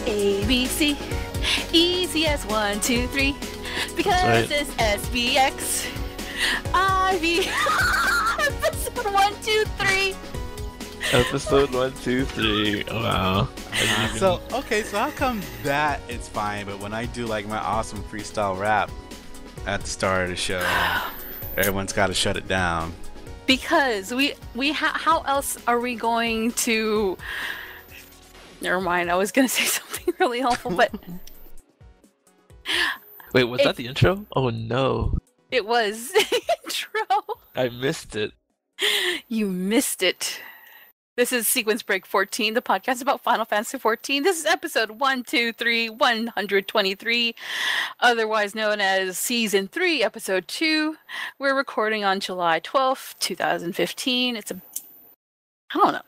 ABC, easy as 1, 2, 3, because it's SBXIV. Episode 1, 2, 3. Episode 1, 2, 3. Wow. So how come that it's fine, but when I do like my awesome freestyle rap at the start of the show, everyone's got to shut it down? Because how else are we going to? Never mind. I was gonna say something really helpful, but wait, was that the intro? Oh no! It was the intro. I missed it. You missed it. This is Sequence Break 14, the podcast about Final Fantasy 14. This is episode 123, otherwise known as Season 3, Episode 2. We're recording on July 12th, 2015. I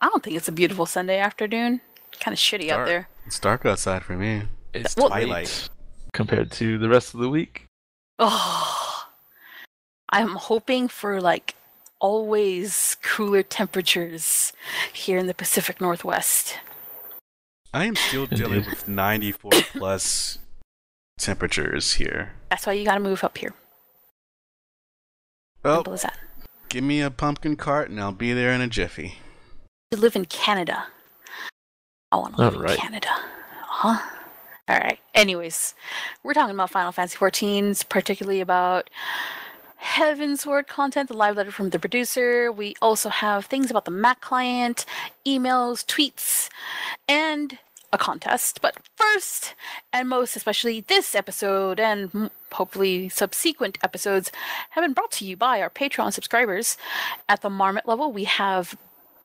don't think it's a beautiful Sunday afternoon. Kind of shitty out there. It's dark outside for me. It's twilight compared to the rest of the week. Oh, I'm hoping for always cooler temperatures here in the Pacific Northwest. I am still dealing with 94 plus temperatures here. That's why you gotta move up here. Well, simple as that. Give me a pumpkin cart and I'll be there in a jiffy. You live in Canada. I want to live in Canada. Huh? Alright. Anyways, we're talking about Final Fantasy XIV, particularly about Heavensward content, the live letter from the producer. We also have things about the Mac client, emails, tweets, and a contest. But first, and most especially this episode, and hopefully subsequent episodes, have been brought to you by our Patreon subscribers. At the Marmot level, we have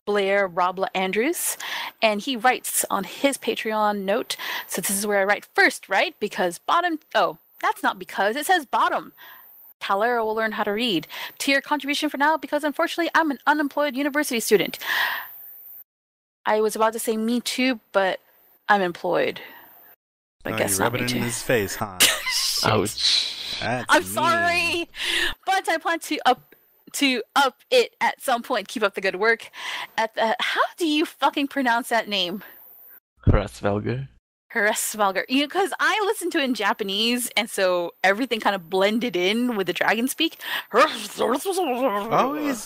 Blair Robla Andrews, and he writes on his Patreon note, so this is where I write first, right? Because bottom, that's not because, it says bottom. Talera will learn how to read. Tier contribution for now, because unfortunately I'm an unemployed university student. I was about to say me too, but I'm employed. I guess you not rub it me too. in his face, huh? Ouch. I'm sorry, but I plan to up it at some point. Keep up the good work. How do you fucking pronounce that name? Hraesvelgr. Hraesvelgr. Because I listened to it in Japanese, and so everything kind of blended in with the dragon speak. Always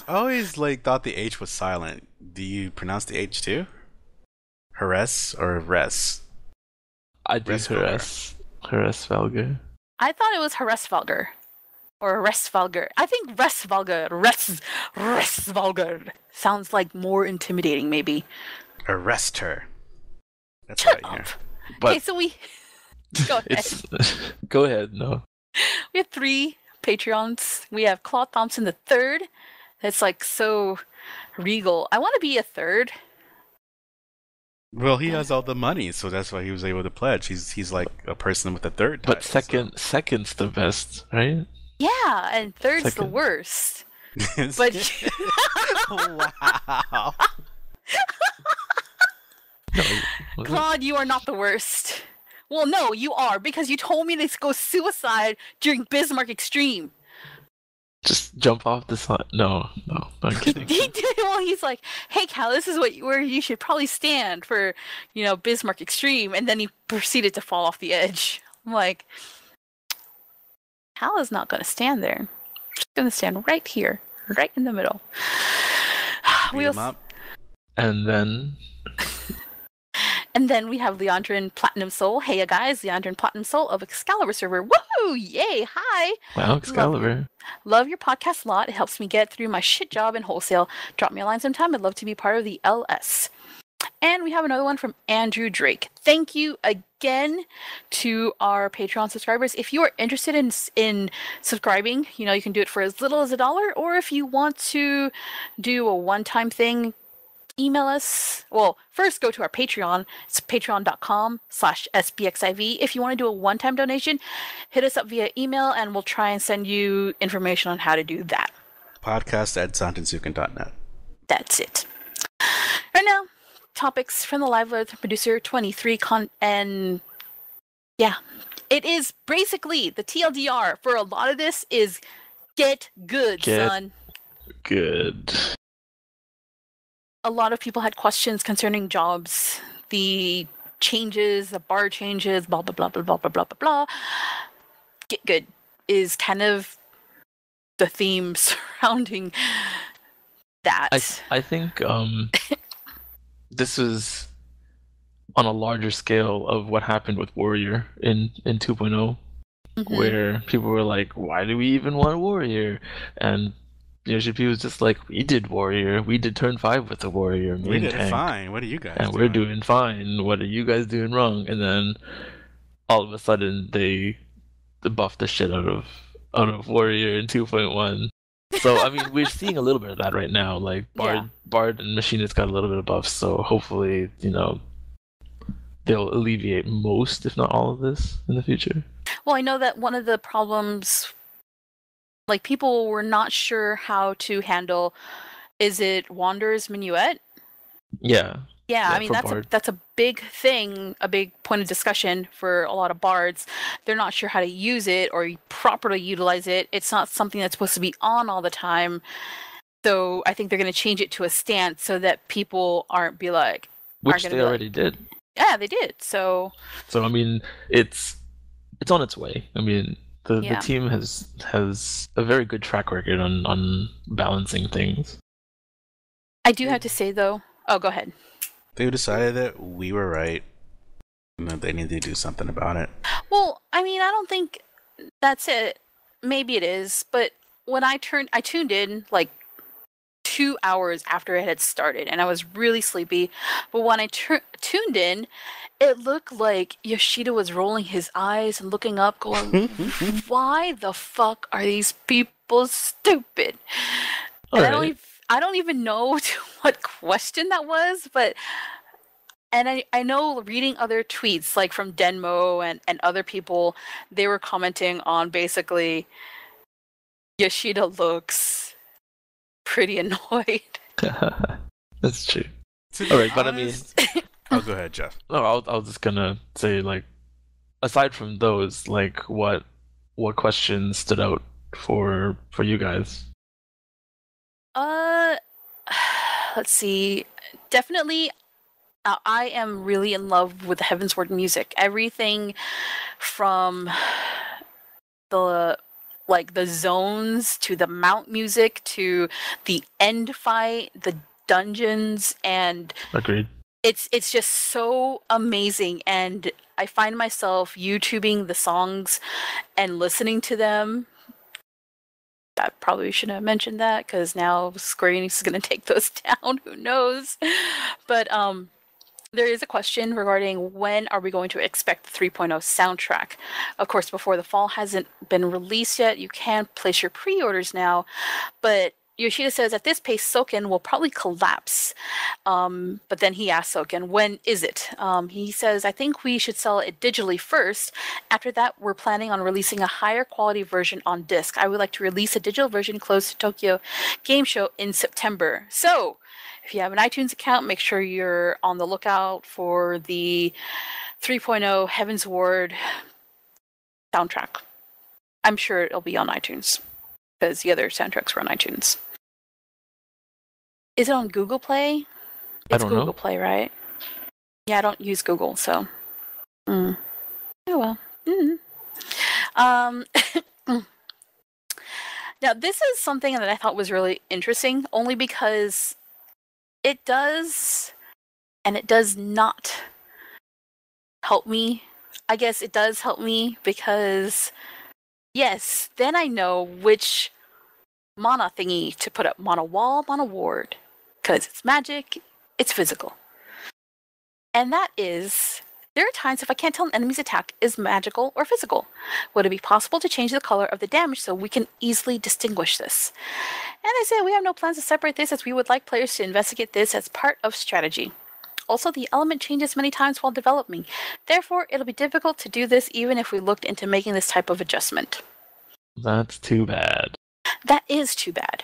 thought the H was silent. Do you pronounce the H too? Harass or res? I do Hraesvelgr. I thought it was Hraesvelgr. Or Hraesvelgr. I think Hraesvelgr. Hraesvelgr sounds more intimidating, maybe. Arrest her. That's Shut right here. But okay, so we go ahead. Go ahead. No. We have 3 Patreons. We have Claude Thompson the third. That's so regal. I want to be a third. Well, he has all the money, so that's why he was able to pledge. He's like a person with a third title. But second's the best, right? Yeah, and third's the worst. But wow. Claude, you are not the worst. Well, no, you are, because you told me to go suicide during Bismarck Extreme. Just jump off the side. No, I'm kidding. He did. Well, he's like, "Hey, Cal, this is where you should probably stand for, Bismarck Extreme," and then he proceeded to fall off the edge. I'm like, Cal is not going to stand there. She's going to stand right here, right in the middle. Beat him up. And then And then we have Leandrin Platinum Soul. Hey, guys, Leandrin Platinum Soul of Excalibur server. Woohoo! Yay! Hi! Wow, Excalibur. Love your podcast a lot. It helps me get through my shit job in wholesale. Drop me a line sometime. I'd love to be part of the LS. And we have another one from Andrew Drake. Thank you again to our Patreon subscribers. If you are interested in subscribing, you can do it for as little as $1, or if you want to do a one-time thing, email us. Well, first go to our Patreon. It's patreon.com/SBXIV. If you want to do a one-time donation, hit us up via email and we'll try and send you information on how to do that. Podcast@santensuken.net. That's it. Right now, topics from the live letter producer 23 and yeah, it is basically the TLDR for a lot of this is get good, son. Good. A lot of people had questions concerning jobs, the changes, the bar changes, blah blah blah blah blah blah blah blah blah. Get good is kind of the theme surrounding that. I think this is on a larger scale of what happened with Warrior in 2.0, where people were like, why do we even want Warrior? And GP was just like, we did Warrior. We did turn 5 with the Warrior. We did fine. What are you guys doing? And we're doing fine. What are you guys doing wrong? And then all of a sudden they buffed the shit out of Warrior in 2.1. So I mean, we're seeing a little bit of that right now. Like Bard and Machinist got a little bit of buffs. So hopefully, they'll alleviate most, if not all, of this in the future. Well, I know that one of the problems, like, people were not sure how to handle, is it Wanderer's Minuet? Yeah. Yeah, I mean, that's a big thing, a big point of discussion for a lot of bards. They're not sure how to use it or properly utilize it. It's not something that's supposed to be on all the time. So I think they're going to change it to a stance so that people aren't be like... Which they already did. Yeah, they did. So I mean, it's on its way. I mean, the team has a very good track record on balancing things. I do have to say, though... Oh, go ahead. They decided that we were right and that they need to do something about it. Well, I mean, I don't think that's it. Maybe it is, but when I tuned in like 2 hours after it had started, and I was really sleepy. But when I tuned in, it looked like Yoshida was rolling his eyes and looking up, going, "Why the fuck are these people stupid?" And I don't even know what question that was, but I know reading other tweets like from Denmo and other people, they were commenting on basically Yoshida looks pretty annoyed. That's true. All right, but I mean, oh, go ahead, Jeff. No, I was just gonna say, like, aside from those, like, what questions stood out for you guys? Let's see. Definitely, I am really in love with the Heavensward music. Everything from the zones to the mount music to the end fight, the dungeons, and agreed. It's just so amazing, and I find myself YouTubing the songs and listening to them. I probably shouldn't have mentioned that because now Square Enix is going to take those down. Who knows? But there is a question regarding when are we going to expect the 3.0 soundtrack. Of course, before the fall hasn't been released yet, you can place your pre-orders now. But Yoshida says at this pace, Soken will probably collapse. But then he asks Soken, when is it? He says, I think we should sell it digitally first. After that, we're planning on releasing a higher quality version on disc. I would like to release a digital version close to Tokyo Game Show in September. So, if you have an iTunes account, make sure you're on the lookout for the 3.0 Heavensward soundtrack. I'm sure it'll be on iTunes because the other soundtracks were on iTunes. Is it on Google Play? I don't know. Google Play, right? Yeah, I don't use Google, so. Oh well. Now, this is something that I thought was really interesting, only because it does and it does not help me. I guess it does help me because, yes, then I know which mana thingy to put up. Mana wall, mana ward. Because it's magic, it's physical. And that is, there are times if I can't tell an enemy's attack is magical or physical. Would it be possible to change the color of the damage so we can easily distinguish this? And they say we have no plans to separate this, as we would like players to investigate this as part of strategy. Also, the element changes many times while developing. Therefore, it'll be difficult to do this even if we looked into making this type of adjustment. That's too bad. That is too bad.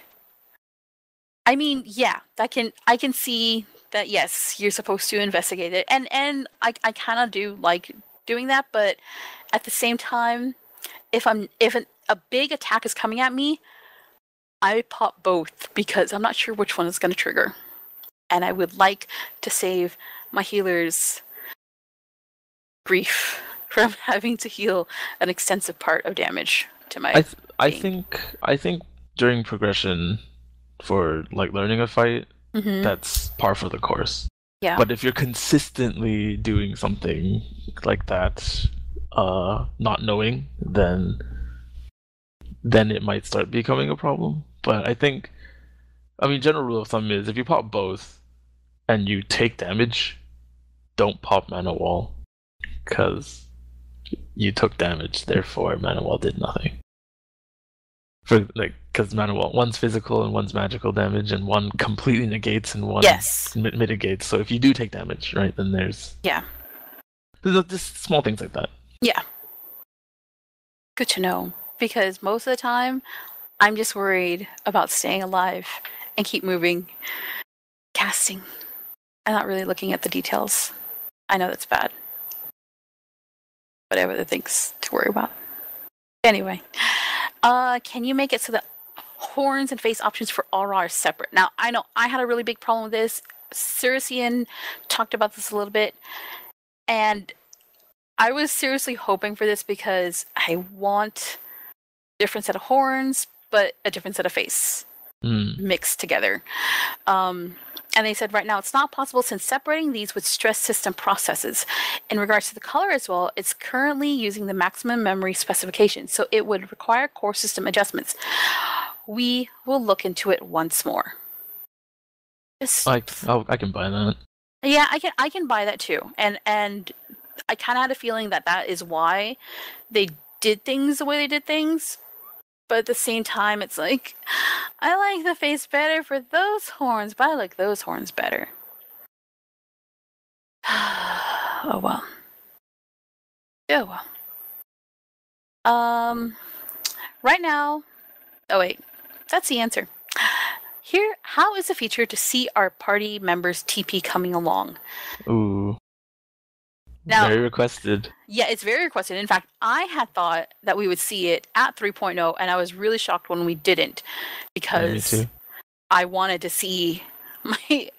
I mean, yeah, I can see that yes, you're supposed to investigate it, and I kind of do like doing that, but at the same time, if a big attack is coming at me, I pop both because I'm not sure which one is going to trigger, and I would like to save my healers grief from having to heal an extensive part of damage to my. I think during progression for like learning a fight, that's par for the course. Yeah. But if you're consistently doing something like that, not knowing, then it might start becoming a problem. But general rule of thumb is if you pop both and you take damage, don't pop Mana Wall, because you took damage, therefore Mana Wall did nothing. Because Mana Wall, one's physical and one's magical damage, and one completely negates and one mitigates. So if you do take damage, right, then there's just small things like that. Yeah. Good to know, because most of the time, I'm just worried about staying alive and keep moving, casting. I'm not really looking at the details. I know that's bad, but I have other things to worry about. Anyway, can you make it so that horns and face options for aura are separate? Now, I know I had a really big problem with this. Cirician talked about this a little bit, and I was seriously hoping for this because I want a different set of horns, but a different set of face mixed together. And they said right now it's not possible since separating these would stress system processes. In regards to the color as well, it's currently using the maximum memory specification, so it would require core system adjustments. We will look into it once more. I can buy that. Yeah, I can buy that too. And I kind of had a feeling that is why they did things the way they did things. But at the same time, it's like, I like the face better for those horns, but I like those horns better. Oh well. Oh well. Right now... Oh wait, that's the answer. Here, how is the feature to see our party members' TP coming along? Ooh. Now, very requested. Yeah, it's very requested. In fact, I had thought that we would see it at 3.0, and I was really shocked when we didn't, because I wanted to see my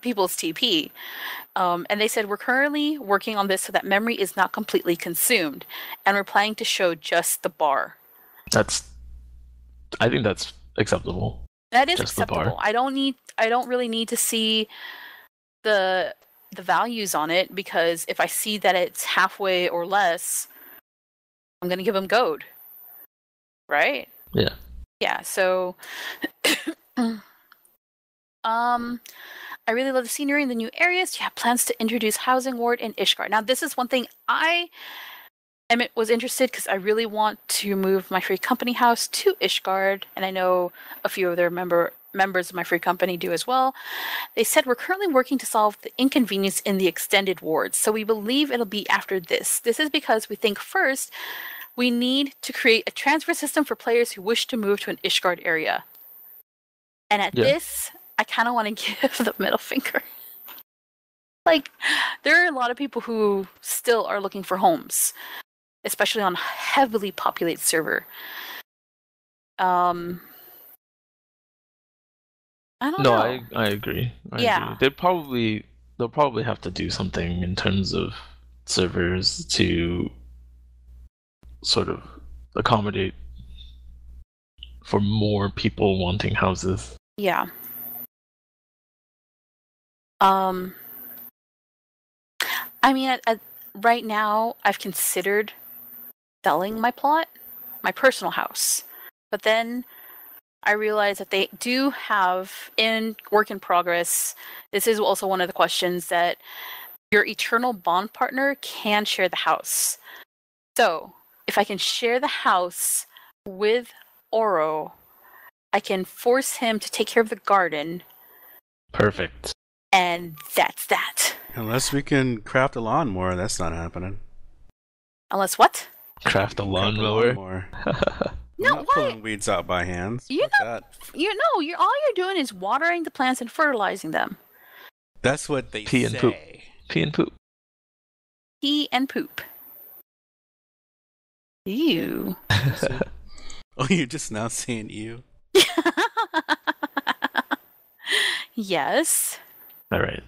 people's TP. And they said, we're currently working on this so that memory is not completely consumed, and we're planning to show just the bar. I think that's acceptable. That is just acceptable. I don't really need to see the values on it, because if I see that it's halfway or less, I'm going to give them gold. Right? Yeah. Yeah, so I really love the scenery in the new areas. Do you have plans to introduce housing ward in Ishgard? Now, this is one thing I was interested, because I really want to move my free company house to Ishgard, and I know a few of their members of my free company do as well. They said, we're currently working to solve the inconvenience in the extended wards, so we believe it'll be after this. This is because we think first we need to create a transfer system for players who wish to move to an Ishgard area. And at this, I kind of want to give the middle finger. Like, there are a lot of people who still are looking for homes, especially on a heavily populated server. I don't know. I agree. I agree. They'll probably have to do something in terms of servers to sort of accommodate for more people wanting houses. Yeah. I mean, right now, I've considered selling my plot, my personal house, but then I realize that they do have in work in progress. This is also one of the questions that your eternal bond partner can share the house. So if I can share the house with Oro, I can force him to take care of the garden. Perfect. And that's that. Unless we can craft a lawnmower, that's not happening. Unless what? Craft a lawnmower. No, not pulling weeds out by hands. All you're doing is watering the plants and fertilizing them. That's what they Pee say. and poop. Pee and poop. Pee and poop. Ew. Oh, you're just now saying ew? Yes. All right.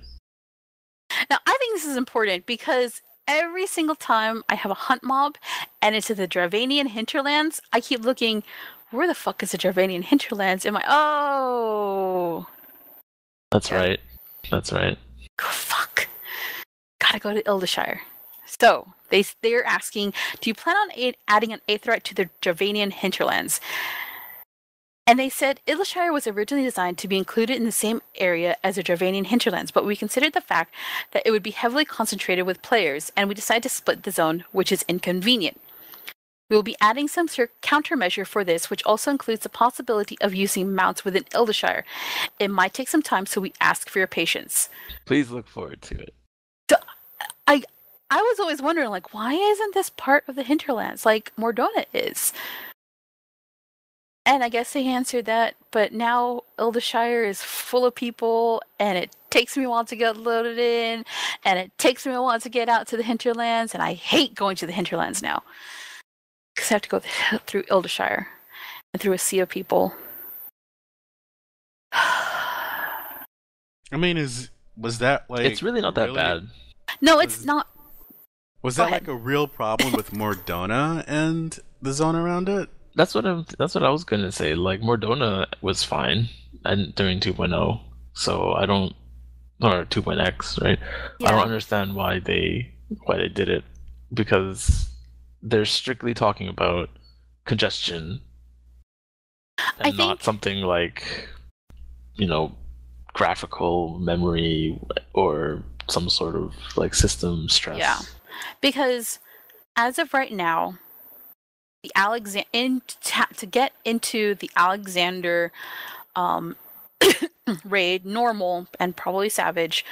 Now, I think this is important because every single time I have a hunt mob and it's in the Dravanian hinterlands, I keep looking, where the fuck is the Dravanian hinterlands? Am I, oh. That's right. That's right. Oh, fuck. Gotta go to Ildershire. So, they're asking, do you plan on adding an Aetheryte to the Dravanian hinterlands? And they said Ildershire was originally designed to be included in the same area as the Dravanian hinterlands, but we considered the fact that it would be heavily concentrated with players, and we decided to split the zone, which is inconvenient. We will be adding some countermeasure for this, which also includes the possibility of using mounts within Ildershire. It might take some time, so we ask for your patience. Please look forward to it. So, I was always wondering, like, why isn't this part of the hinterlands like Mordona is? And I guess they answered that, but now Ildershire is full of people, and it takes me a while to get loaded in, and it takes me a while to get out to the hinterlands, and I hate going to the hinterlands now. Because I have to go through Ildershire, and through a sea of people. I mean, was that like... It's really not that bad. No, it's not. Was that like a real problem with Mordona and the zone around it? That's what I was gonna say. Like Mordona was fine and during 2.0, so I don't, or 2.x, right? Yeah. I don't understand why they did it, because they're strictly talking about congestion and not something like, graphical memory or some sort of like system stress. Yeah, because as of right now, to get into the Alexander raid, normal and probably savage,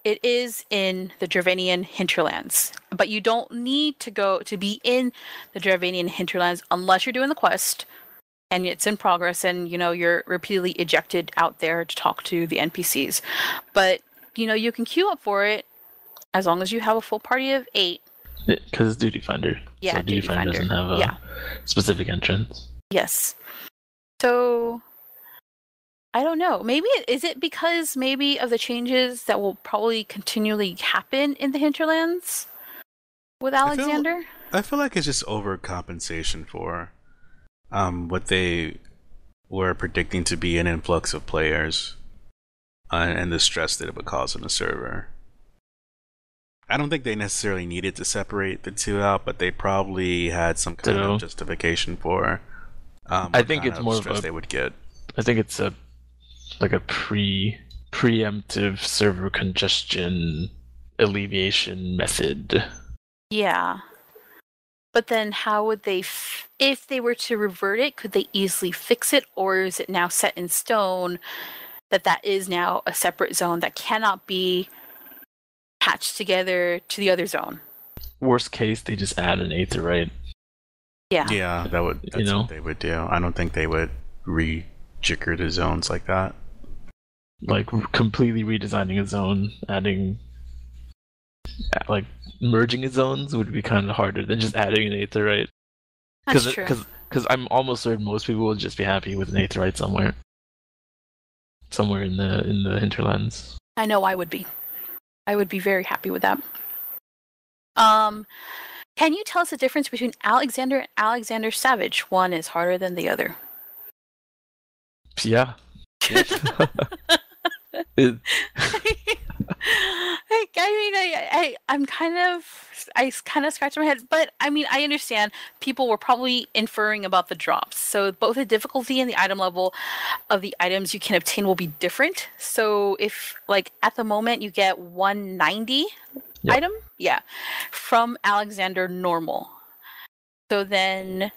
it is in the Dravanian hinterlands. But you don't need to be in the Dravanian hinterlands unless you're doing the quest and it's in progress and you're repeatedly ejected out there to talk to the NPCs. But you can queue up for it as long as you have a full party of 8. Because it's Duty Finder. Yeah, so Duty Finder doesn't have a specific entrance. Yes. So, I don't know. Maybe is it because maybe of the changes that will probably continually happen in the hinterlands with Alexander? I feel like it's just overcompensation for what they were predicting to be an influx of players and the stress that it would cause on the server. I don't think they necessarily needed to separate the two out, but they probably had some kind of justification for I think it's more stress they would get. I think it's a preemptive server congestion alleviation method. Yeah. But then how would they, if they were to revert it, could they easily fix it? Or is it now set in stone that is now a separate zone that cannot be patched together to the other zone? Worst case, they just add an Aetheryte. Yeah, that's what they would do. I don't think they would rejigger the zones like that. Like completely redesigning a zone, adding merging its zones would be kind of harder than just adding an Aetheryte. That's true. Because I'm almost certain most people will just be happy with an Aetheryte somewhere in the hinterlands. I know I would be. I would be very happy with that. Can you tell us the difference between Alexander and Alexander Savage? One is harder than the other. Yeah. I kind of scratched my head, but I mean, I understand people were probably inferring about the drops. So both the difficulty and the item level of the items you can obtain will be different. So if at the moment you get 190 item, from Alexander normal. So then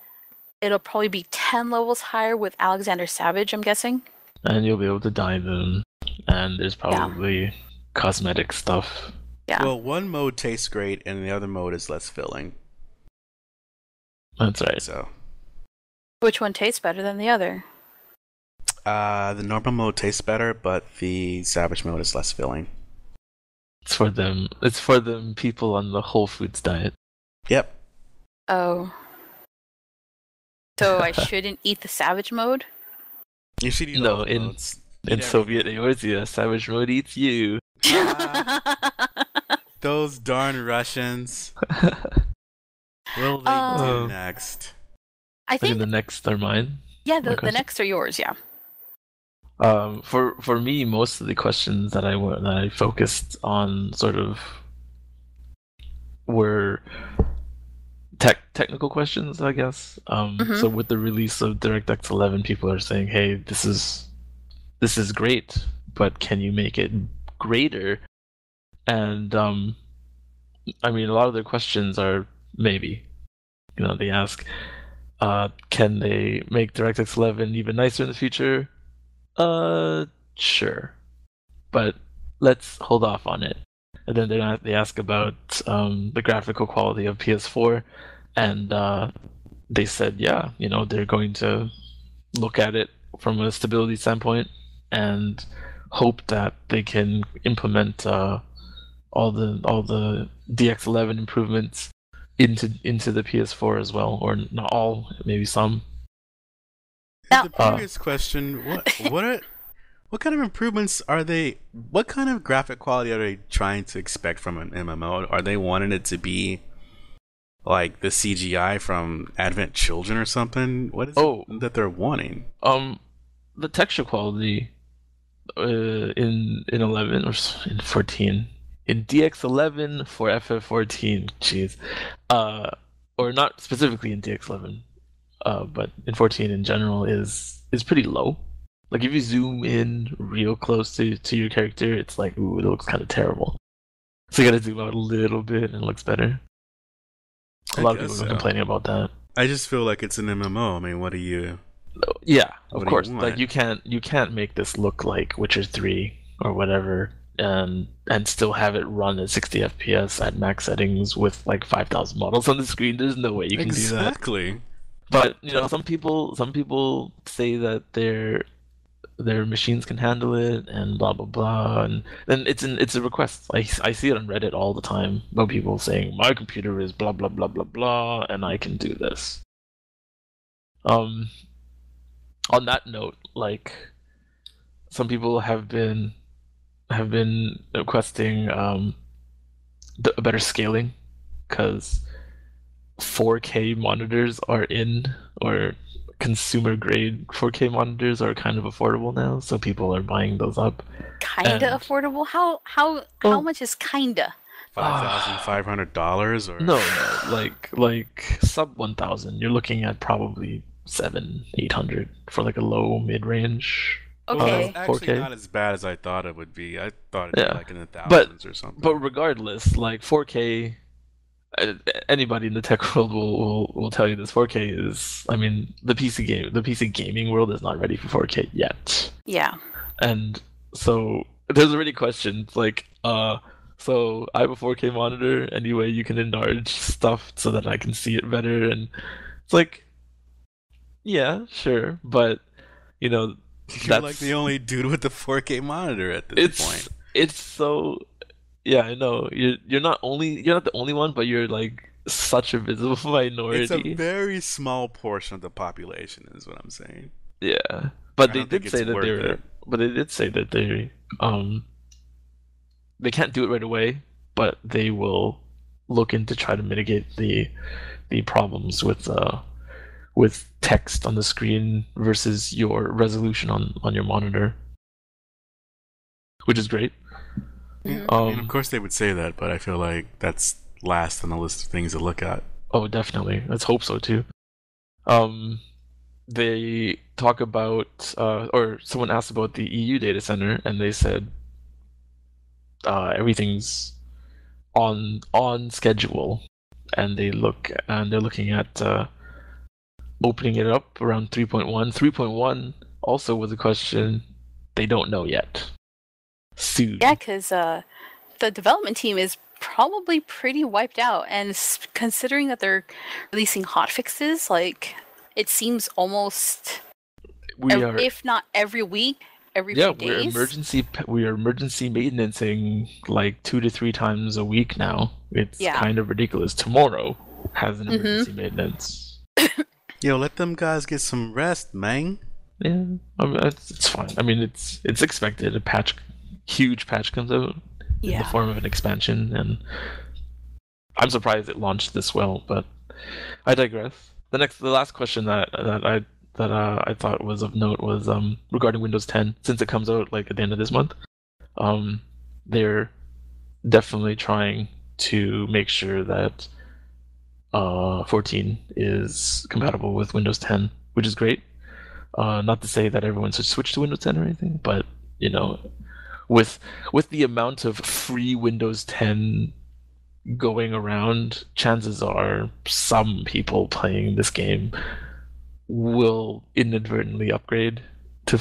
it'll probably be 10 levels higher with Alexander Savage, I'm guessing. And you'll be able to dye them, and there's probably cosmetic stuff. Yeah. Well, one mode tastes great, and the other mode is less filling. That's right. So, which one tastes better than the other? The normal mode tastes better, but the Savage mode is less filling. It's for them. It's for them people on the Whole Foods diet. Yep. Oh. So I shouldn't eat the savage mode? You should eat No, all the in modes. in Soviet Eorzea, savage mode eats you. Those darn Russians. What will they do next? I think the next are mine. Yeah, the next are yours. Yeah. For me, most of the questions that I focused on sort of were technical questions, I guess. So with the release of DirectX 11, people are saying, "Hey, this is great, but can you make it greater?" And I mean, a lot of their questions are maybe. They ask, "Can they make DirectX 11 even nicer in the future?" Sure, but let's hold off on it. And then they ask about the graphical quality of PS4, and they said, yeah, they're going to look at it from a stability standpoint and hope that they can implement all the DX11 improvements into the PS4 as well, or not all, maybe some. The previous question: what kind of improvements are they? What kind of graphic quality are they trying to expect from an MMO? Are they wanting it to be like the CGI from Advent Children or something? What is it that they're wanting? The texture quality in 11 or in 14, in DX11 for FF14, jeez, or not specifically in DX11, but in 14 in general is pretty low. Like if you zoom in real close to your character, it's like, ooh, it looks kind of terrible. So you gotta zoom out a little bit and it looks better. A lot of people are complaining about that. I just feel like it's an MMO. I mean, what do you? Yeah, of course. Like you can't make this look like Witcher 3 or whatever, and still have it run at 60 FPS at max settings with like 5,000 models on the screen. There's no way you can do that. Exactly. But some people say that their machines can handle it and blah blah blah, and then it's a request. I see it on Reddit all the time about people saying my computer is blah blah blah blah blah and I can do this. On that note, like some people have been requesting better scaling, because 4K monitors are in, or consumer grade 4K monitors are kind of affordable now, so people are buying those up. Kinda affordable? How much is kinda? $5,500 or no, like sub 1,000. You're looking at probably 700-800 for like a low mid range. Okay, that's actually 4K. Not as bad as I thought it would be. I thought it'd be like in the thousands or something. But regardless, like 4K. Anybody in the tech world will tell you this. 4K is, I mean, the PC gaming world is not ready for 4K yet. Yeah. And so there's already questions like, so I have a 4K monitor. Anyway, you can enlarge stuff so that I can see it better, and it's like, yeah, sure, but you're like the only dude with the 4K monitor at this point. It's so. Yeah, I know. You're not the only one, but you're like such a visible minority. It's a very small portion of the population, is what I'm saying. Yeah, but they did say that they can't do it right away, but they will look into try to mitigate the problems with text on the screen versus your resolution on your monitor, which is great. Yeah, I mean, of course they would say that, but I feel like that's last on the list of things to look at. Oh, definitely. Let's hope so too. They talk about, or someone asked about the EU data center, and they said everything's on schedule, and they're looking at opening it up around 3.1. 3.1 also was a question they don't know yet. Soon. Yeah, because the development team is probably pretty wiped out, and considering that they're releasing hotfixes, like it seems almost if not every week, every few days. We are emergency maintenancing like 2 to 3 times a week now. It's kind of ridiculous. Tomorrow has an emergency maintenance. Yo, let them guys get some rest, man. Yeah, I mean, it's fine. I mean, it's expected. Huge patch comes out in the form of an expansion, and I'm surprised it launched this well. But I digress. The last question that I thought was of note was regarding Windows 10. Since it comes out like at the end of this month, they're definitely trying to make sure that 14 is compatible with Windows 10, which is great. Not to say that everyone should switch to Windows 10 or anything, but with the amount of free Windows 10 going around, chances are some people playing this game will inadvertently upgrade to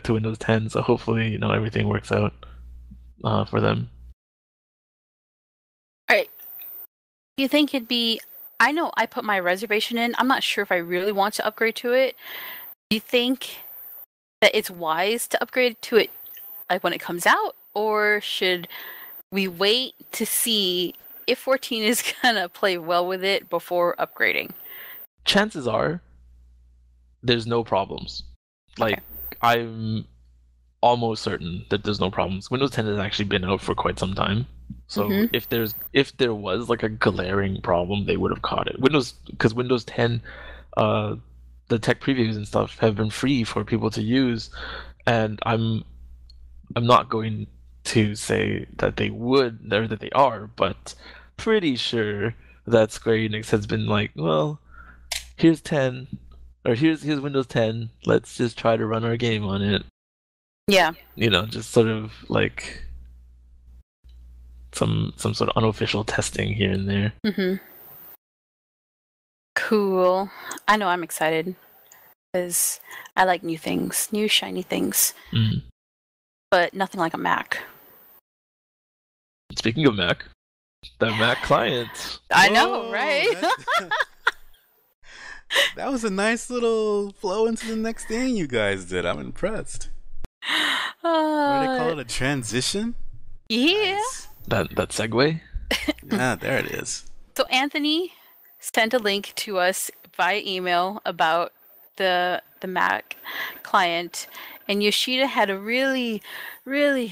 Windows 10. So hopefully, everything works out for them. All right. Do you think it'd be? I know I put my reservation in. I'm not sure if I really want to upgrade to it. Do you think that it's wise to upgrade to it like when it comes out, or should we wait to see if 14 is gonna play well with it before upgrading? Chances are there's no problems. Like, I'm almost certain that there's no problems. Windows 10 has actually been out for quite some time. So if there was like a glaring problem, they would have caught it. Because Windows 10, the tech previews and stuff have been free for people to use, and I'm not going to say that they would or that they are, but pretty sure that Square Enix has been like, well, here's 10, or here's Windows 10. Let's just try to run our game on it. Yeah. Just sort of like some sort of unofficial testing here and there. Cool. I know I'm excited because I like new things, new shiny things, but nothing like a Mac. Speaking of Mac, the Mac client. I know, right? That was a nice little flow into the next thing you guys did. I'm impressed. What do they call it? A transition? Yeah. Nice. That segue? Yeah, there it is. So Anthony sent a link to us via email about the Mac client, and Yoshida had a really, really,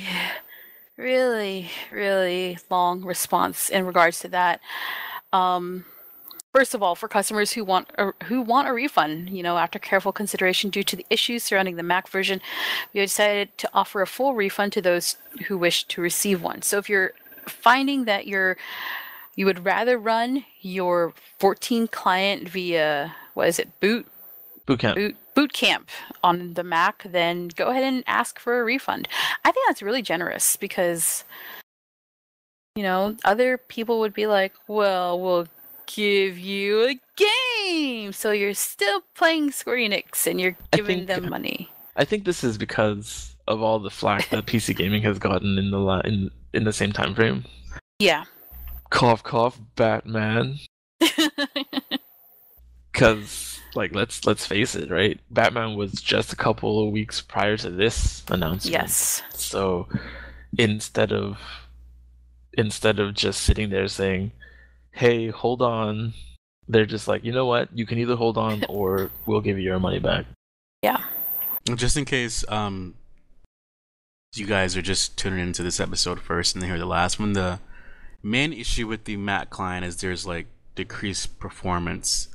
really, really long response in regards to that. First of all, for customers who want a refund, after careful consideration due to the issues surrounding the Mac version, we decided to offer a full refund to those who wish to receive one. So if you're finding that you would rather run your 14 client via, what is it, Boot Camp on the Mac, then go ahead and ask for a refund. I think that's really generous because, other people would be like, well, we'll give you a game, so you're still playing Square Enix and you're giving them money. I think this is because of all the flack that PC gaming has gotten in the same time frame. Yeah. Cough, cough, Batman. Because, let's face it, right? Batman was just a couple of weeks prior to this announcement. Yes. So instead of just sitting there saying, hey, hold on, they're just like, you know what? You can either hold on or we'll give you your money back. Yeah. Just in case you guys are just tuning into this episode first and then hear the last one, the main issue with the Mac client is there's decreased performance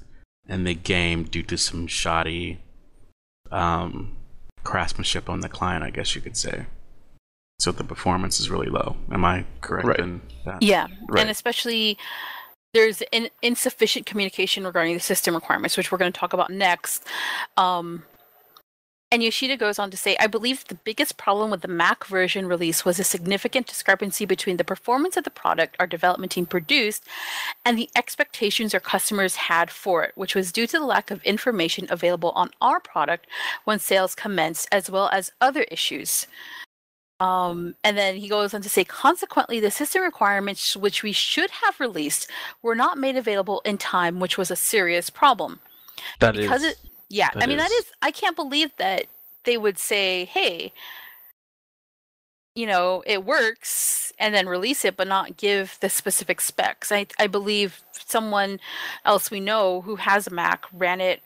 in the game due to some shoddy craftsmanship on the client, I guess you could say. So the performance is really low. Am I correct in that? Yeah, right. And especially there's insufficient communication regarding the system requirements, which we're going to talk about next. And Yoshida goes on to say, I believe the biggest problem with the Mac version release was a significant discrepancy between the performance of the product our development team produced and the expectations our customers had for it, which was due to the lack of information available on our product when sales commenced, as well as other issues. And then he goes on to say, consequently, the system requirements which we should have released were not made available in time, which was a serious problem. I mean, that is, I can't believe that they would say, hey, it works and then release it, but not give the specific specs. I believe someone else we know who has a Mac ran it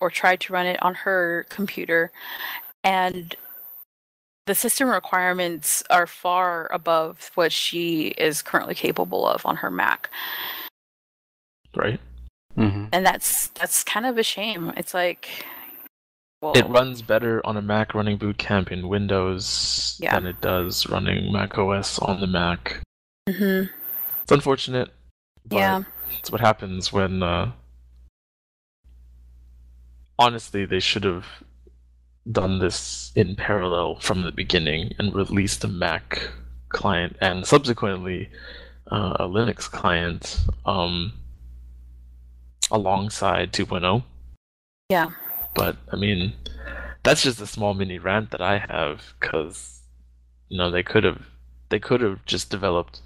or tried to run it on her computer, and the system requirements are far above what she is currently capable of on her Mac. Right. Mm-hmm. And that's kind of a shame. It's like, well, it runs better on a Mac running Boot Camp in Windows than it does running Mac OS on the Mac. Mm-hmm. It's unfortunate, but it's what happens when... honestly, they should have done this in parallel from the beginning and released a Mac client and subsequently a Linux client alongside 2.0. Yeah. But I mean, that's just a small mini rant that I have, because they could have just developed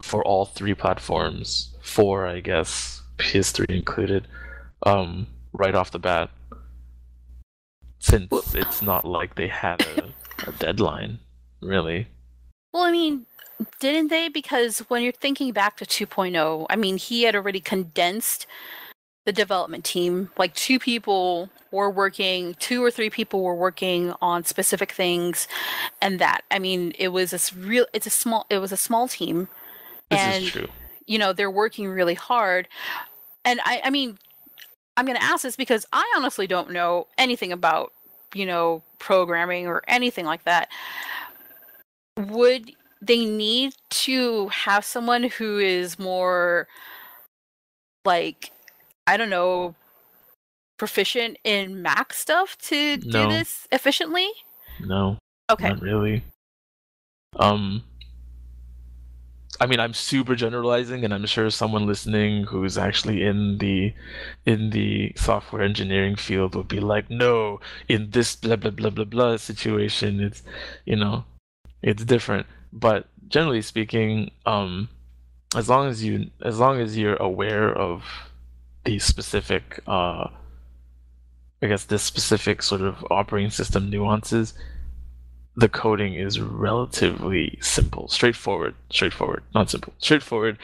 for all three platforms, four, I guess, PS3 included, right off the bat. Since it's not like they had a deadline, really. Well, I mean, didn't they? Because when you're thinking back to 2.0, I mean, he had already condensed the development team. Like 2 or 3 people were working on specific things, and that. I mean, it was a small team. This is true. They're working really hard. And I mean, I'm going to ask this because I honestly don't know anything about, programming or anything like that. Would they need to have someone who is more, like, I don't know, proficient in Mac stuff to do this efficiently? No. Okay. Not really. I mean, I'm super generalizing, and I'm sure someone listening who's actually in the software engineering field would be like, no, in this blah blah blah blah blah situation, it's it's different. But generally speaking, as long as you're aware of the specific, I guess the specific sort of operating system nuances, the coding is relatively simple, straightforward, not simple, straightforward,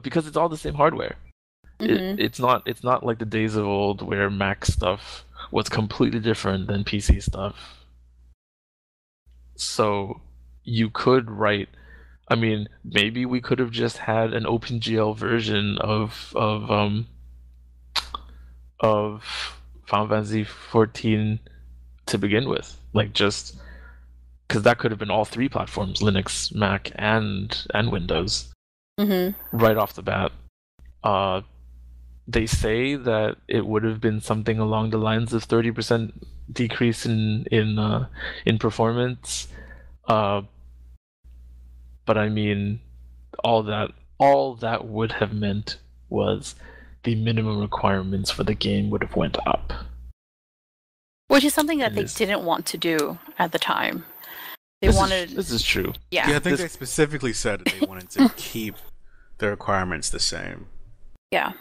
because it's all the same hardware. Mm-hmm. It's not like the days of old where Mac stuff was completely different than PC stuff. So you could write, I mean, maybe we could have just had an OpenGL version of Final Fantasy 14 to begin with, like, just because that could have been all three platforms, Linux, Mac, and Windows, right off the bat. They say that it would have been something along the lines of 30% decrease in performance, but I mean, all that would have meant was the minimum requirements for the game would have went up, which is something that they didn't want to do at the time. This is true. Yeah, I think they specifically said that they wanted to keep the requirements the same. Yeah.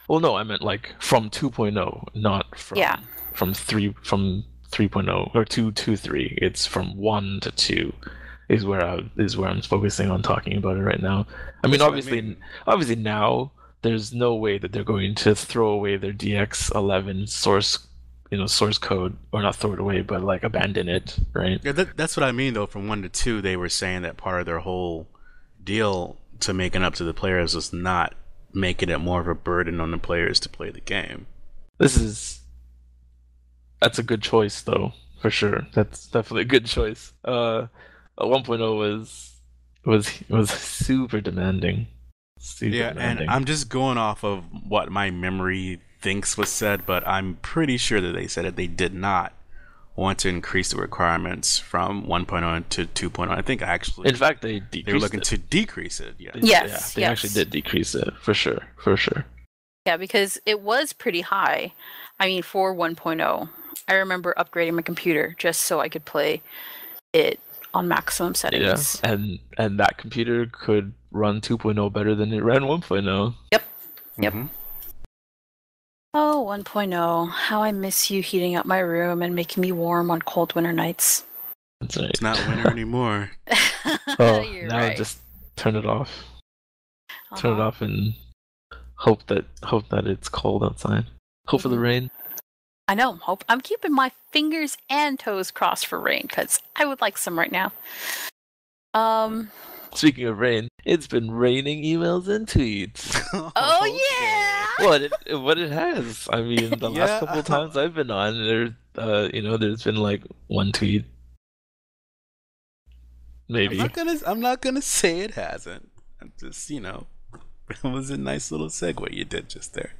Well, no, I meant like from 2.0, not from 3.0 or 2 to 3. It's from 1 to 2 is where I'm focusing on talking about it right now. I mean, obviously now there's no way that they're going to throw away their DX11 source code, or not throw it away, but like abandon it, right? Yeah, that's what I mean though. From 1 to 2, they were saying that part of their whole deal to making up to the players was not making it more of a burden on the players to play the game. That's a good choice though, for sure. That's definitely a good choice. 1.0 was super demanding. Demanding. And I'm just going off of what my memory thinks was said, but I'm pretty sure that they said that they did not want to increase the requirements from 1.0 to 2.0. I think actually, in fact, they were looking to decrease it. Yeah. They actually did decrease it for sure. Yeah, because it was pretty high. I mean, for 1.0, I remember upgrading my computer just so I could play it on maximum settings. Yeah, and that computer could run 2.0 better than it ran 1.0. Yep. Mm-hmm. Oh, 1.0. How I miss you heating up my room and making me warm on cold winter nights. That's right. It's not winter anymore. Oh, You're now right. just turn it off. Turn it off and hope that it's cold outside. Hope for the rain. I know. I'm keeping my fingers and toes crossed for rain because I would like some right now. Speaking of rain, it's been raining emails and tweets. Oh yeah! What it has. I mean, the last couple of times I've been on, there's been like one tweet. Maybe. I'm not gonna say it hasn't. I'm just, it was a nice little segue you did just there.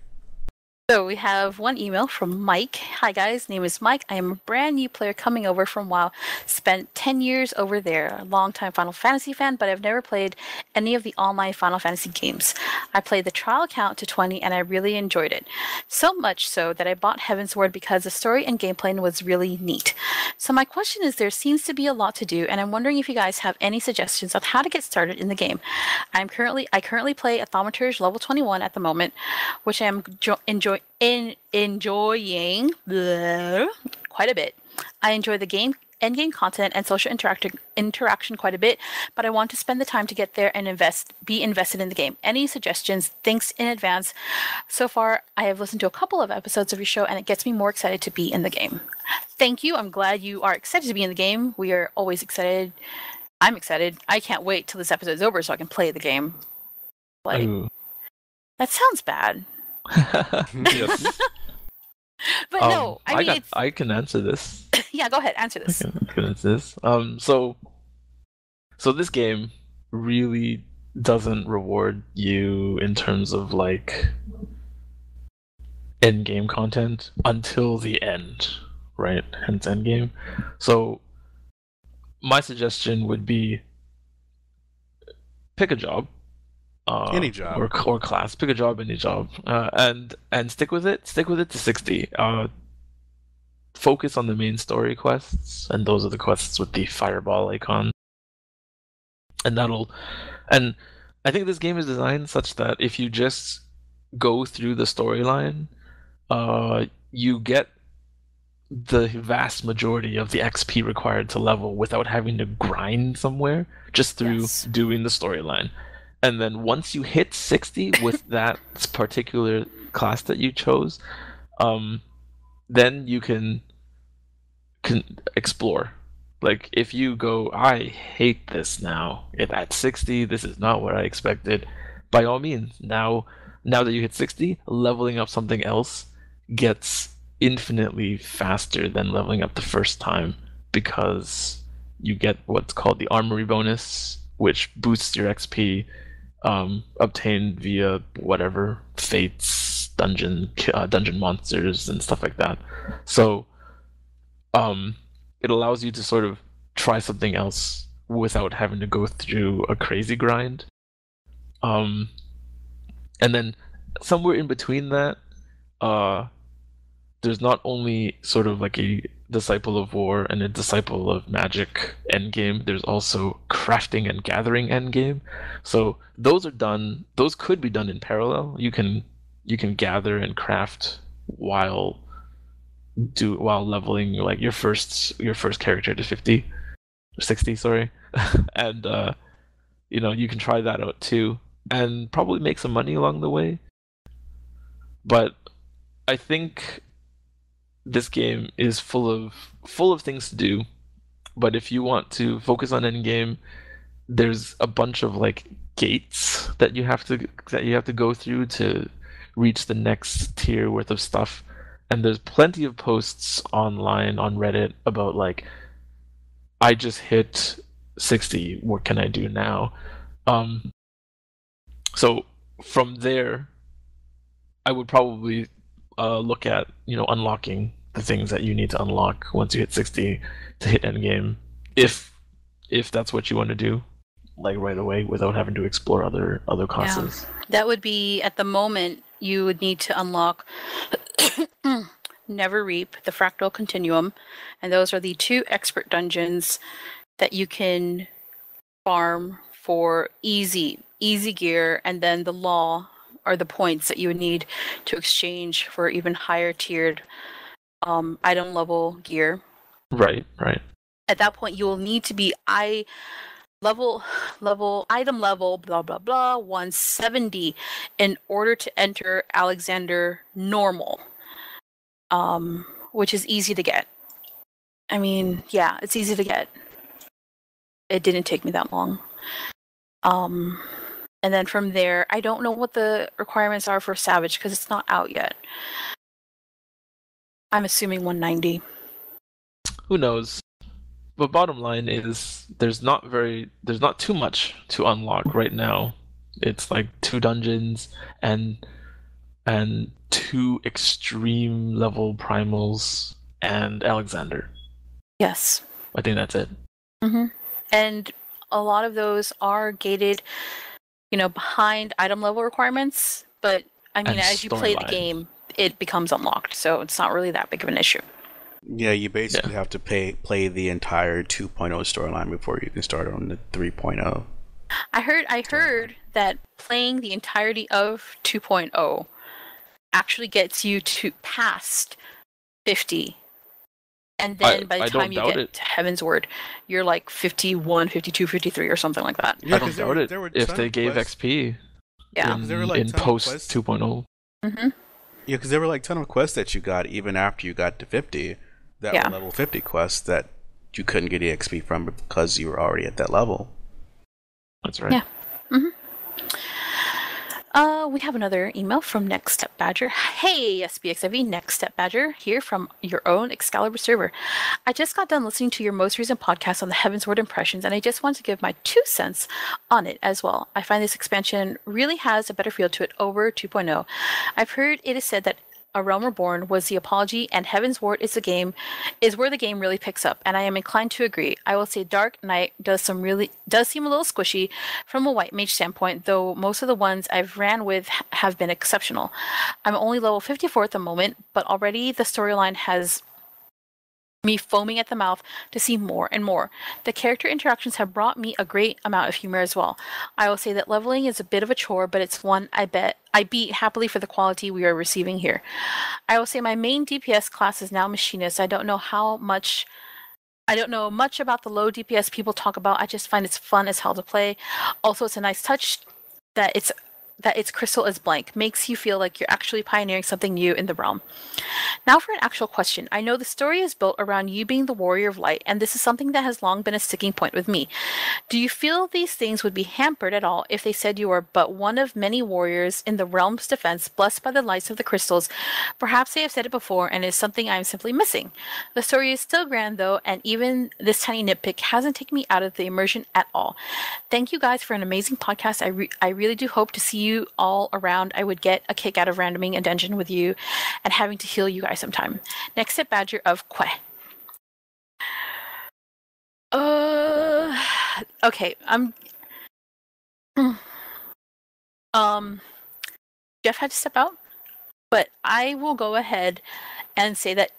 So we have one email from Mike. Hi guys, name is Mike. I am a brand new player coming over from WoW. Spent 10 years over there. A long-time Final Fantasy fan, but I've never played any of the online Final Fantasy games. I played the trial count to 20 and I really enjoyed it. So much so that I bought Heavensward because the story and gameplay was really neat. So my question is, there seems to be a lot to do, and I'm wondering if you guys have any suggestions on how to get started in the game. I currently play a Thaumaturge level 21 at the moment, which I am enjoying quite a bit. I enjoy the endgame content and social interaction quite a bit, but I want to spend the time to get there and be invested in the game. Any suggestions? Thanks in advance. So far, I have listened to a couple of episodes of your show, and it gets me more excited to be in the game. Thank you. I'm glad you are excited to be in the game. We are always excited. I'm excited. I can't wait till this episode is over so I can play the game. That sounds bad. Yes. But no, I can answer this. Yeah, go ahead, answer this. I can answer this. So this game really doesn't reward you in terms of like end game content until the end, right? Hence end game. So my suggestion would be pick a job. Any job or class. Pick a job, any job, and stick with it. Stick with it to 60. Focus on the main story quests, and those are the quests with the fireball icon. And I think this game is designed such that if you just go through the storyline, you get the vast majority of the XP required to level without having to grind somewhere, just through doing the storyline. And then once you hit 60 with that particular class that you chose, then you can explore. Like if you go, I hate this now. At 60, this is not what I expected. By all means, now that you hit 60, leveling up something else gets infinitely faster than leveling up the first time, because you get what's called the armory bonus, which boosts your XP. Obtained via whatever fates, dungeon monsters and stuff like that. So it allows you to sort of try something else without having to go through a crazy grind. And then somewhere in between that, there's not only sort of like a Disciple of War and a Disciple of Magic endgame, there's also crafting and gathering endgame. So those could be done in parallel. You can gather and craft while leveling like your first character to 50 or 60, sorry. And you can try that out too and probably make some money along the way. But I think this game is full of things to do, but if you want to focus on endgame, there's a bunch of like gates that you have to go through to reach the next tier worth of stuff. And there's plenty of posts online on Reddit about like, I just hit 60, what can I do now? So from there, I would probably look at unlocking the things that you need to unlock once you hit 60 to hit endgame, if that's what you want to do, like right away without having to explore other classes. Yeah. That would be, at the moment, you would need to unlock Never Reap, the Fractal Continuum, and those are the 2 expert dungeons that you can farm for easy gear, and then the law are the points that you would need to exchange for even higher tiered item level gear. Right. At that point, you will need to be item level, blah, blah, blah, 170 in order to enter Alexander normal, which is easy to get. I mean, yeah, it's easy to get. It didn't take me that long. And then from there, I don't know what the requirements are for Savage because it's not out yet. I'm assuming 190. Who knows? But bottom line is there's not too much to unlock right now. It's like 2 dungeons and 2 extreme level primals and Alexander. Yes. I think that's it. Mm-hmm. And a lot of those are gated, behind item level requirements. But I mean, as you play the game, it becomes unlocked, so it's not really that big of an issue. Yeah, you basically have to play the entire 2.0 storyline before you can start on the 3.0. I heard that playing the entirety of 2.0 actually gets you to past 50. And then by the time you get to Heaven's Word, you're like 51, 52, 53 or something like that. Yeah, I don't doubt it if they gave XP in post 2.0. Mm-hmm. Yeah, because there were like ton of quests that you got even after you got to 50. That were level 50 quests that you couldn't get EXP from because you were already at that level. That's right. Yeah. Mm-hmm. We have another email from Next Step Badger. Hey, SBXIV, Next Step Badger, here from your own Excalibur server. I just got done listening to your most recent podcast on the Heaven's Word impressions, and I just want to give my 2 cents on it as well. I find this expansion really has a better feel to it over 2.0. I've heard it is said that A Realm Reborn was the apology, and Heaven's Ward is where the game really picks up, and I am inclined to agree. I will say Dark Knight does seem a little squishy from a white mage standpoint, though most of the ones I've ran with have been exceptional. I'm only level 54 at the moment, but already the storyline has me foaming at the mouth to see more and more. The character interactions have brought me a great amount of humor as well. I will say that leveling is a bit of a chore, but it's one I beat happily for the quality we are receiving here. I will say my main DPS class is now Machinist. I don't know much about the low DPS people talk about. I just find it's fun as hell to play. Also, it's a nice touch that its crystal is blank. Makes you feel like you're actually pioneering something new in the realm. Now for an actual question. I know the story is built around you being the warrior of light, and this is something that has long been a sticking point with me. Do you feel these things would be hampered at all if they said you are but one of many warriors in the realm's defense, blessed by the lights of the crystals? Perhaps they have said it before, and it is something I am simply missing. The story is still grand, though, and even this tiny nitpick hasn't taken me out of the immersion at all. Thank you guys for an amazing podcast. I really do hope to see you all around. I would get a kick out of randoming a dungeon with you and having to heal you guys sometime. Next Step Badger of Que. Okay. Jeff had to step out, but I will go ahead and say that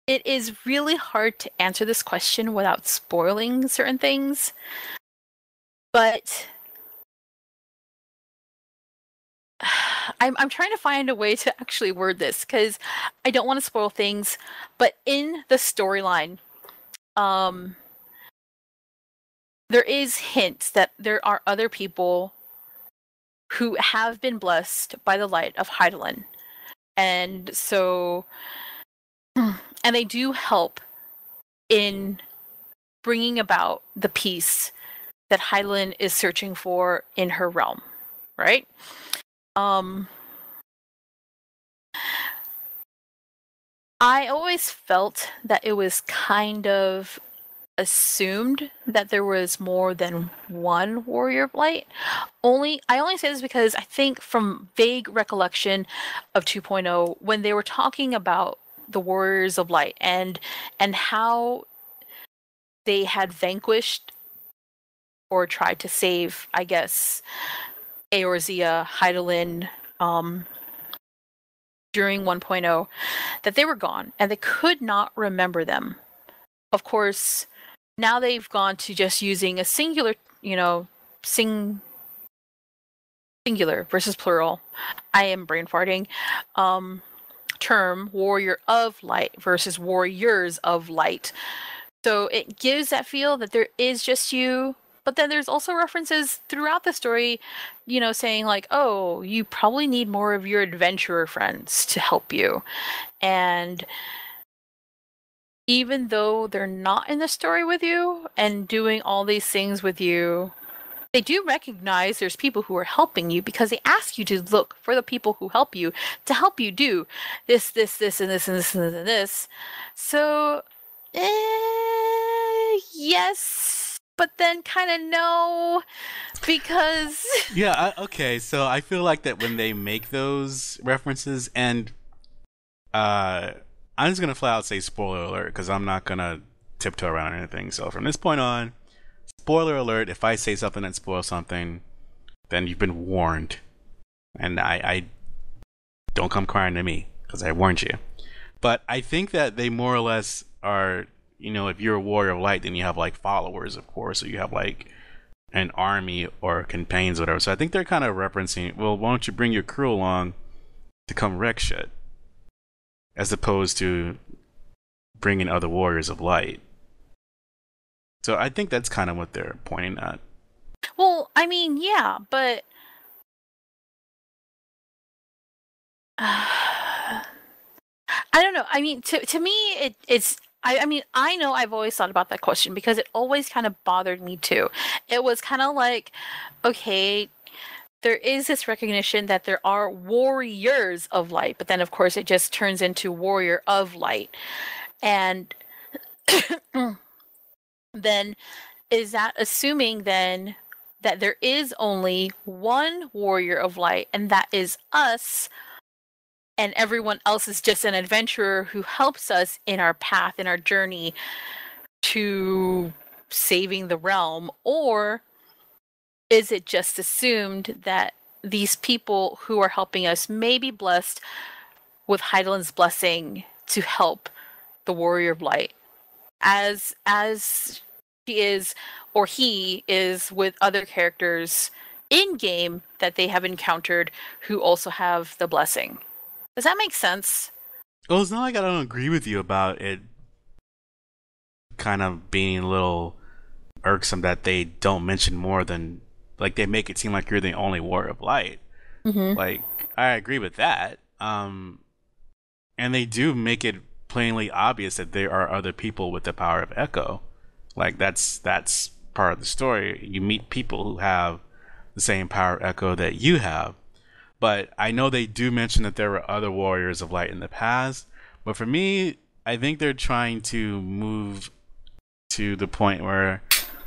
it is really hard to answer this question without spoiling certain things, but I'm trying to find a way to actually word this because I don't want to spoil things, but in the storyline, there is hints that there are other people who have been blessed by the light of Heidelin. And so, and they do help in bringing about the peace that Heidelin is searching for in her realm, right? I always felt that it was kind of assumed that there was more than one warrior of light. I only say this because I think from vague recollection of 2.0, when they were talking about the warriors of light and how they had vanquished or tried to save, I guess, Eorzea, Heidelin, during 1.0, that they were gone and they could not remember them. Of course, now they've gone to just using a singular, singular versus plural. I am brain farting. term warrior of light versus warriors of light. So it gives that feel that there is just you, but then there's also references throughout the story, saying like, oh, you probably need more of your adventurer friends to help you. And even though they're not in the story with you and doing all these things with you, they do recognize there's people who are helping you because they ask you to look for the people who help you to help you do this, and this, and this, and this, and this. So, yes, but then kind of no, because... Yeah, okay, so I feel like that when they make those references, and I'm just going to flat out say spoiler alert, because I'm not going to tiptoe around anything. So from this point on, spoiler alert, if I say something that spoils something, then you've been warned. And I don't come crying to me, because I warned you. But I think that they more or less are, if you're a warrior of light, then you have like followers, of course, or you have like an army or companions or whatever. So I think they're kind of referencing, well, why don't you bring your crew along to come wreck shit, as opposed to bringing other warriors of light. So I think that's kind of what they're pointing at. Well, I mean, yeah, but I don't know. I mean, to me, it's. I mean, I know I've always thought about that question because it always kind of bothered me too. It was kind of like, okay, there is this recognition that there are warriors of light, but then of course it just turns into warrior of light. And then is that assuming then that there is only one warrior of light and that is us, and everyone else is just an adventurer who helps us in our path, in our journey to saving the realm? Or is it just assumed that these people who are helping us may be blessed with Heidelin's blessing to help the warrior of light, as she is, or he is, with other characters in game that they have encountered who also have the blessing? Does that make sense? Well, it's not like I don't agree with you about it kind of being a little irksome that they don't mention more than, like, they make it seem like you're the only warrior of light. Mm-hmm. Like, I agree with that. And they do make it plainly obvious that there are other people with the power of Echo. Like, that's part of the story. You meet people who have the same power of Echo that you have. But I know they do mention that there were other warriors of light in the past. But for me, I think they're trying to move to the point where,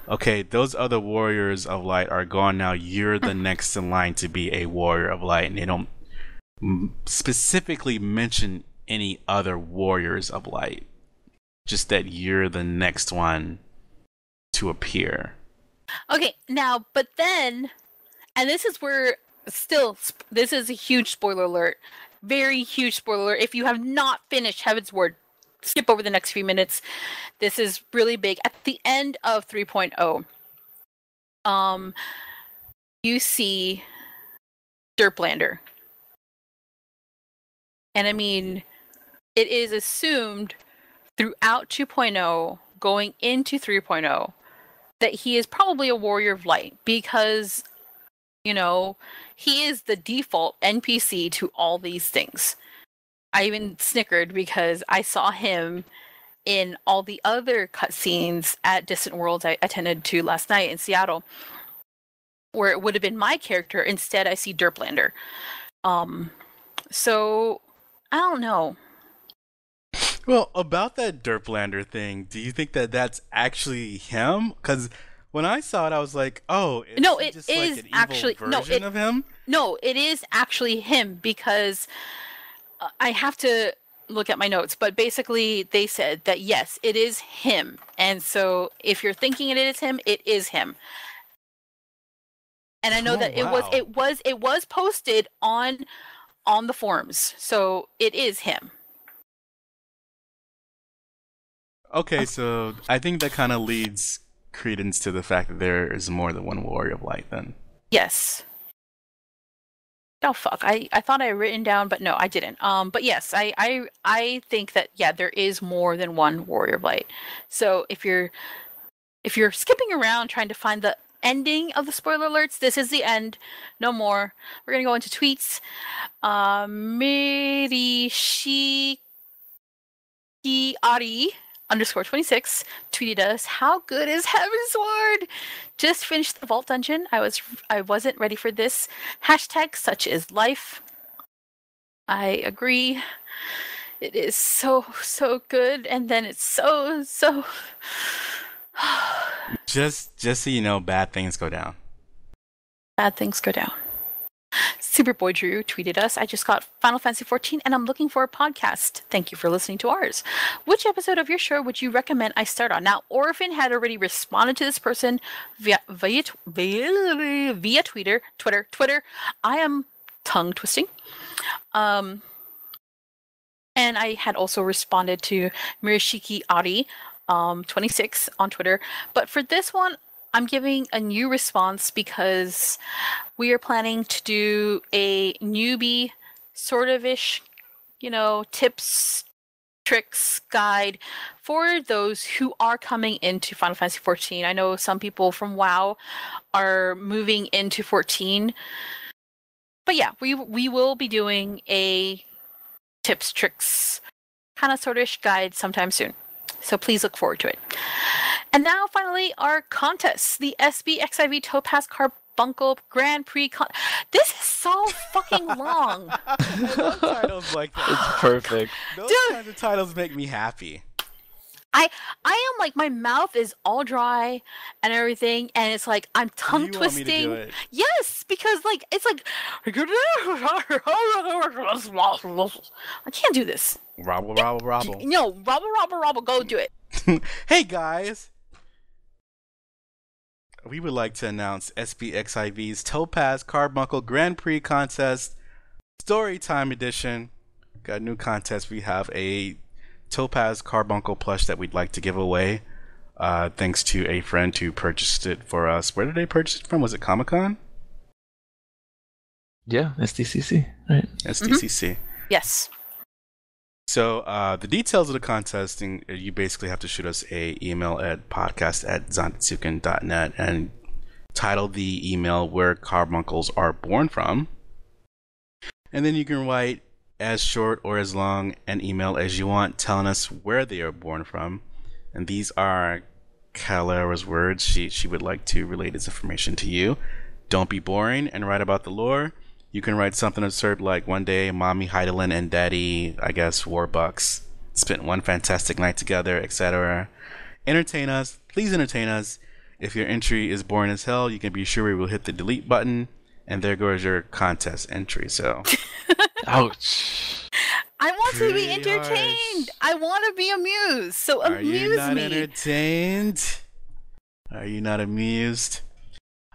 okay, those other warriors of light are gone now. You're the next in line to be a warrior of light. And they don't specifically mention any other warriors of light. Just that you're the next one to appear. Okay, now, but then, and this is where... Still, this is a huge spoiler alert. Very huge spoiler alert. If you have not finished Heaven's Word, skip over the next few minutes. This is really big. At the end of 3.0, you see Derplander. And I mean, it is assumed throughout 2.0, going into 3.0, that he is probably a warrior of light because... he is the default NPC to all these things. I even snickered because I saw him in all the other cutscenes at Distant Worlds I attended to last night in Seattle, where it would have been my character. Instead, I see Derplander. So, I don't know. Well, about that Derplander thing, do you think that that's actually him? Because... when I saw it, I was like, "Oh, no, it just is like an actually version of him." No, it is actually him because I have to look at my notes. But basically, they said that yes, it is him, and so if you're thinking it is him, it is him. And I know that it was posted on the forums, so it is him. Okay, so I think that kind of leads credence to the fact that there is more than one warrior of light then. Yes. Oh fuck! I thought I had written down, but no, I didn't. But yes, I think that there is more than one Warrior Blight. So if you're skipping around trying to find the ending of the spoiler alerts, this is the end. No more. We're gonna go into tweets. Mirishiki Ari _26 tweeted us, "How good is Heavensward? Just finished the vault dungeon. I wasn't ready for this. Hashtag such is life." I agree. It is so good, and then it's so just so you know, bad things go down. Bad things go down. Superboy Drew tweeted us, "I just got Final Fantasy XIV and I'm looking for a podcast. Thank you for listening to ours. Which episode of your show would you recommend I start on?" Now, Orphan had already responded to this person via Twitter. I am tongue twisting. And I had also responded to Mirishiki Ari 26 on Twitter. But for this one, I'm giving a new response because we are planning to do a newbie sort of-ish, tips, tricks guide for those who are coming into Final Fantasy XIV. I know some people from WoW are moving into 14. But yeah, we will be doing a tips, tricks, kind of sort-ish guide sometime soon. So please look forward to it. And now, finally, our contest. The SBXIV Topaz Carbuncle Grand Prix This is so fucking long. I love titles like that. It's perfect. Those kinds of titles make me happy. I am like, my mouth is all dry and everything, and it's like I'm tongue twisting. You want me to do it? Yes, because like it's like I can't do this. Robble. No, robble, go do it. Hey guys, we would like to announce SBXIV's Topaz Carbuncle Grand Prix Contest Storytime Edition. Got a new contest. We have a Topaz Carbuncle plush that we'd like to give away. Thanks to a friend who purchased it for us. Where did they purchase it from? Was it Comic-Con? Yeah, SDCC, right? SDCC. Mm-hmm. Yes. So the details of the contest, you basically have to shoot us a email at podcast@zantetsuken.net and title the email where carbuncles are born from. And then you can write as short or as long an email as you want telling us where they are born from. And these are Calera's words. She would like to relay this information to you. Don't be boring and write about the lore. You can write something absurd like, one day Mommy Heidelin and Daddy, I guess, Warbucks spent one fantastic night together, etc. Entertain us. Please entertain us. If your entry is boring as hell, you can be sure we will hit the delete button, and there goes your contest entry. So, ouch. I want to be entertained. I want to be amused. So amuse me. Are you not entertained? Are you not amused?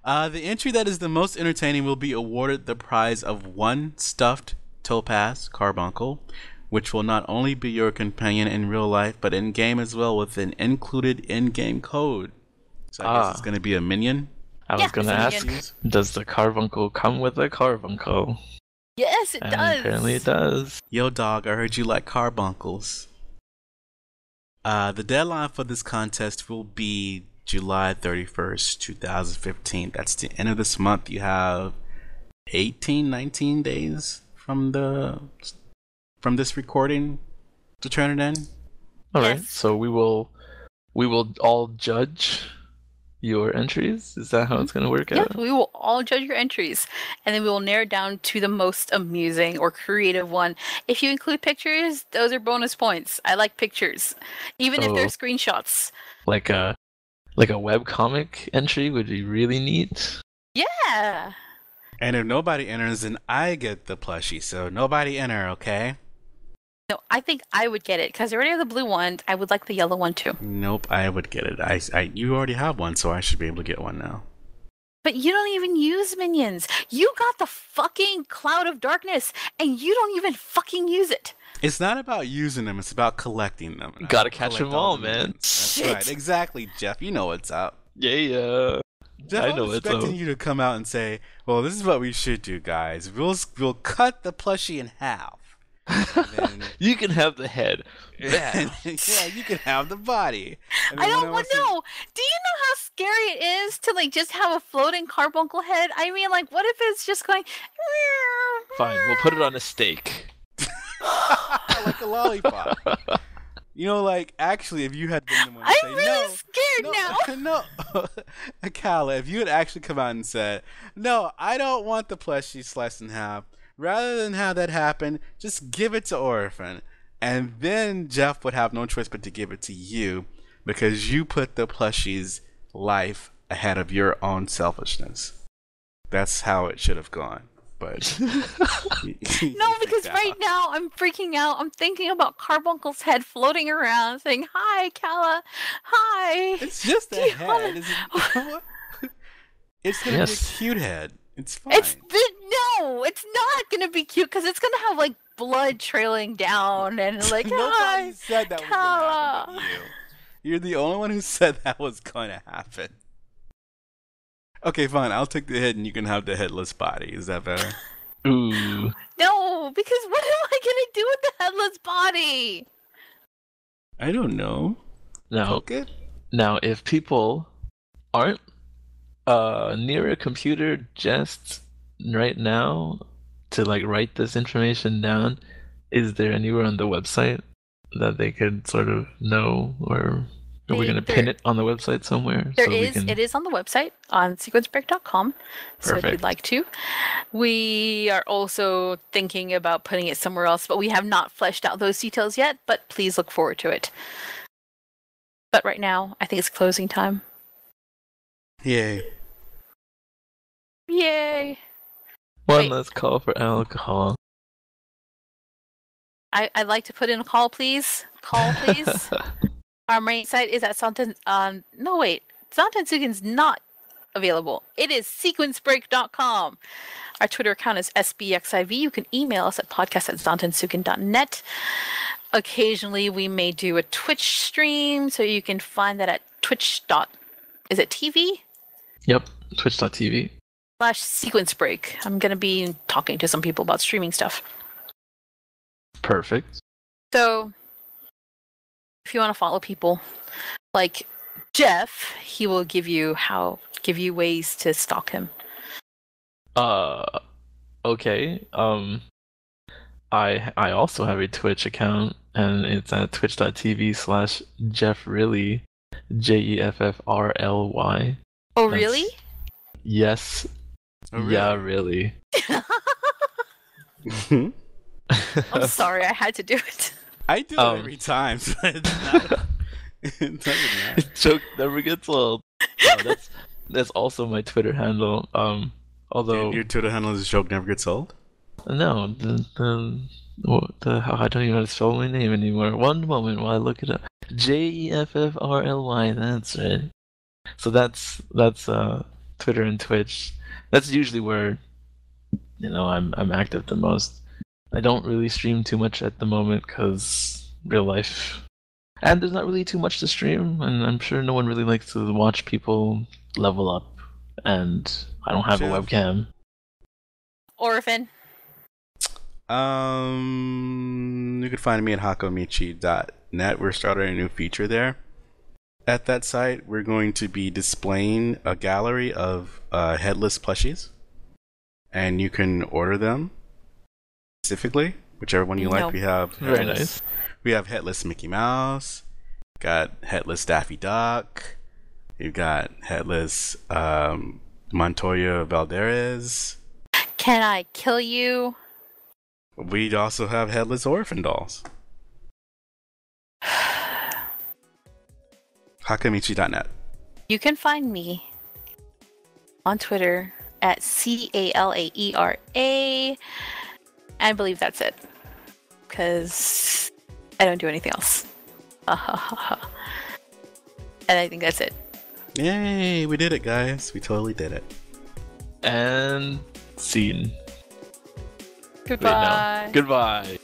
The entry that is the most entertaining will be awarded the prize of one stuffed Topaz Carbuncle, which will not only be your companion in real life, but in game as well, with an included in-game code. So I guess it's going to be a minion. I was going to ask, does the Carbuncle come with a Carbuncle? Yes, it does. Apparently it does. Yo, dog, I heard you like carbuncles. The deadline for this contest will be July 31st, 2015. That's the end of this month. You have 19 days from this recording to turn it in. All right. So we will all judge your entries. Is that how it's going to work out? Yeah, we will all judge your entries, and then we will narrow down to the most amusing or creative one. If you include pictures, those are bonus points. I like pictures, even if they're screenshots. Like a webcomic entry would be really neat. Yeah. And if nobody enters, then I get the plushie. So nobody enter, okay? No, I think I would get it because I already have the blue one. I would like the yellow one too. Nope, I would get it. You already have one, so I should be able to get one now. But you don't even use minions. You got the fucking Cloud of Darkness, and you don't even fucking use it. It's not about using them, it's about collecting them. Gotta catch them all, man. That's right. Exactly, Jeff. You know what's up. Yeah. Jeff, I was expecting you to come out and say, "Well, this is what we should do, guys. We'll cut the plushie in half. Then, you can have the head. Yeah, you can have the body." I don't want to know. Do you know how scary it is to like just have a floating carbuncle head? I mean, like, what if it's just going? Fine, we'll put it on a stake. Like a lollipop. You know, like, actually, if you had been the one to say, I'm really scared now. No, Kala, if you had actually come out and said, "No, I don't want the plushie sliced in half. Rather than have that happen, just give it to Orphan." And then Jeff would have no choice but to give it to you because you put the plushie's life ahead of your own selfishness. That's how it should have gone. But no, because right now I'm freaking out. I'm thinking about Carbuncle's head floating around, saying, "Hi, Kala. Hi." It's just a head. It's gonna be a cute head. It's fine. No, it's not gonna be cute because it's gonna have like blood trailing down and like. Nobody said that was gonna happen to you. You're the only one who said that was gonna happen. Okay, fine. I'll take the head and you can have the headless body. Is that better? Ooh. No, because what am I gonna do with the headless body? I don't know. Now, if people aren't near a computer just right now to like write this information down, is there anywhere on the website that they could sort of know, or are we going to pin it on the website somewhere? It is on the website on sequencebreak.com. So if you'd like to. We are also thinking about putting it somewhere else, but we have not fleshed out those details yet, but please look forward to it. But right now, I think it's closing time. Yay. Yay. One last call for alcohol. I'd like to put in a call, please. Call, please. Our main site is at Santen. No, wait. Santensuken's not available. It is sequencebreak.com. Our Twitter account is SBXIV. You can email us at podcast@santensuken.net. Occasionally, we may do a Twitch stream, so you can find that at Is it TV? Yep, twitch.tv. /sequencebreak. I'm going to be talking to some people about streaming stuff. Perfect. So, if you want to follow people like Jeff, he will give you ways to stalk him. Okay. I also have a Twitch account, and it's at twitch.tv/JeffRilly, JEFFRLY. Oh, really? Yes. Oh, really? Yeah, really. I'm sorry, I had to do it. I do it every time, so it doesn't matter. Joke never gets old. That's also my Twitter handle. Although your Twitter handle is joke never gets old. No, I don't even know how to spell my name anymore. One moment while I look it up. JEFFRLY. That's right. So that's Twitter and Twitch. That's usually where I'm active the most. I don't really stream too much at the moment because real life, and there's not really too much to stream, and I'm sure no one really likes to watch people level up, and I don't have a webcam. Orphan. You can find me at hakomichi.net. We're starting a new feature there. At that site, we're going to be displaying a gallery of headless plushies, and you can order them specifically, whichever one you like. We have very nice. We have headless Mickey Mouse, got headless Daffy Duck, you've got headless Montoya Valderez. Can I kill you? We'd also have headless orphan dolls. Hakamichi.net. You can find me on Twitter at CALAERA. I believe that's it. Because I don't do anything else. And I think that's it. Yay, we did it, guys. We totally did it. And scene. Goodbye. Goodbye.